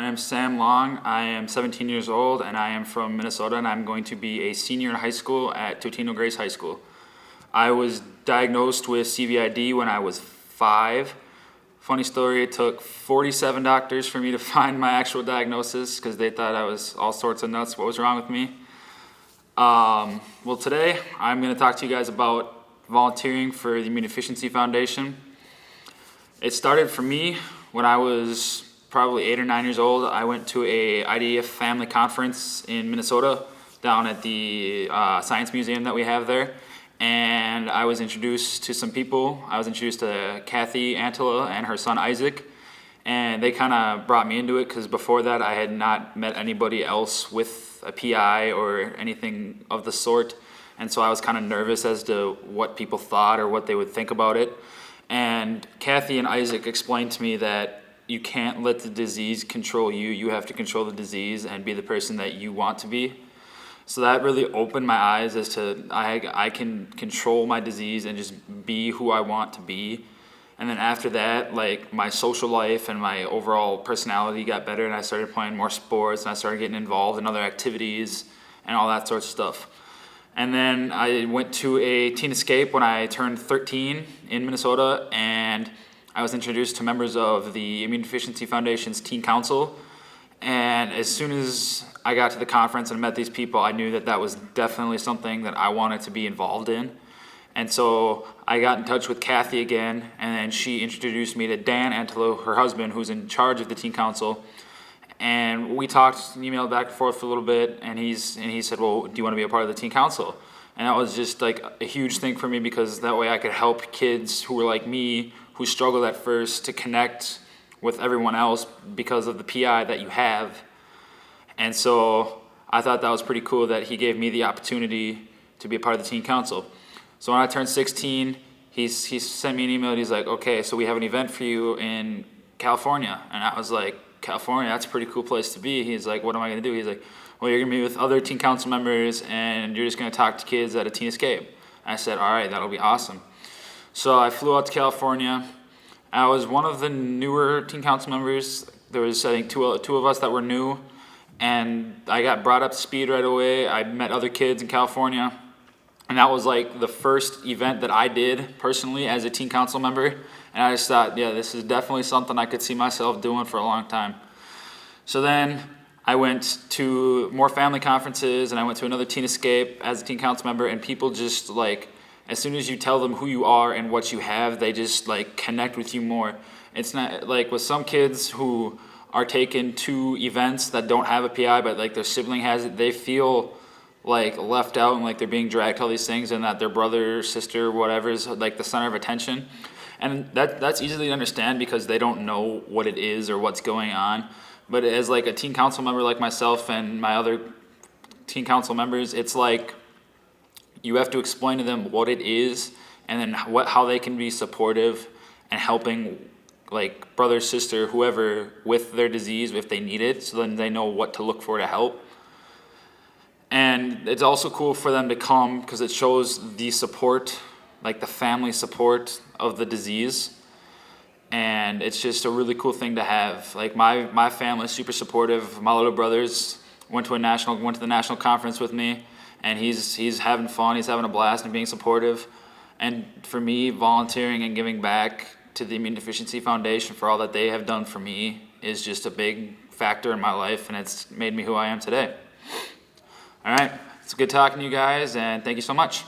name's Sam Long. I am 17 years old and I am from Minnesota, and I'm going to be a senior in high school at Totino Grace High School. I was diagnosed with CVID when I was 5. Funny story, it took 47 doctors for me to find my actual diagnosis because they thought I was all sorts of nuts. What was wrong with me? Well, today I'm going to talk to you guys about volunteering for the Deficiency Foundation. It started for me when I was probably 8 or 9 years old. I went to a IDF family conference in Minnesota down at the science museum that we have there, and I was introduced to some people. I was introduced to Kathy Antela and her son Isaac, and they kind of brought me into it because before that I had not met anybody else with a PI or anything of the sort, and so I was kind of nervous as to what people thought or what they would think about it. And Kathy and Isaac explained to me that you can't let the disease control you. You have to control the disease and be the person that you want to be. So that really opened my eyes as to I can control my disease and just be who I want to be. And then after that, like, my social life and my overall personality got better, and I started playing more sports, and I started getting involved in other activities and all that sort of stuff. And then I went to a teen escape when I turned 13 in Minnesota, and I was introduced to members of the Deficiency Foundation's Teen Council. And as soon as I got to the conference and met these people, I knew that that was definitely something that I wanted to be involved in. And so I got in touch with Kathy again, and then she introduced me to Dan Antelo, her husband, who's in charge of the Teen Council. And we talked, emailed back and forth for a little bit, and he said, well, do you want to be a part of the Teen Council? And that was just like a huge thing for me, because that way I could help kids who were like me, who struggled at first, to connect with everyone else because of the PI that you have. And so I thought that was pretty cool that he gave me the opportunity to be a part of the Teen Council. So when I turned 16, he sent me an email, and he's like, okay, so we have an event for you in California. And I was like, California, that's a pretty cool place to be. He's like, what am I going to do? He's like, well, you're going to be with other Teen Council members, and you're just going to talk to kids at a teen escape. And I said, all right, that'll be awesome. So I flew out to California. I was one of the newer Teen Council members. There was, I think, two of us that were new, and I got brought up to speed right away. I met other kids in California, and that was like the first event that I did personally as a Teen Council member. And I just thought, yeah, this is definitely something I could see myself doing for a long time. So then I went to more family conferences, and I went to another teen escape as a Teen Council member, and people just, like, as soon as you tell them who you are and what you have, they just, like, connect with you more. It's not like with some kids who are taken to events that don't have a PI, but like their sibling has it, they feel like left out and like they're being dragged to all these things, and that their brother, sister, whatever is like the center of attention. And that's easy to understand because they don't know what it is or what's going on. But as like a Teen Council member like myself and my other Teen Council members, it's like you have to explain to them what it is, and then how they can be supportive and helping, like, brother, sister, whoever, with their disease if they need it, so then they know what to look for to help. And it's also cool for them to come because it shows the support, like the family support of the disease. And it's just a really cool thing to have. Like, my family's super supportive. My little brothers went to the national conference with me, and he's having fun, he's having a blast and being supportive. And for me, volunteering and giving back to the Deficiency Foundation for all that they have done for me is just a big factor in my life, and it's made me who I am today. All right, it's good talking to you guys, and thank you so much.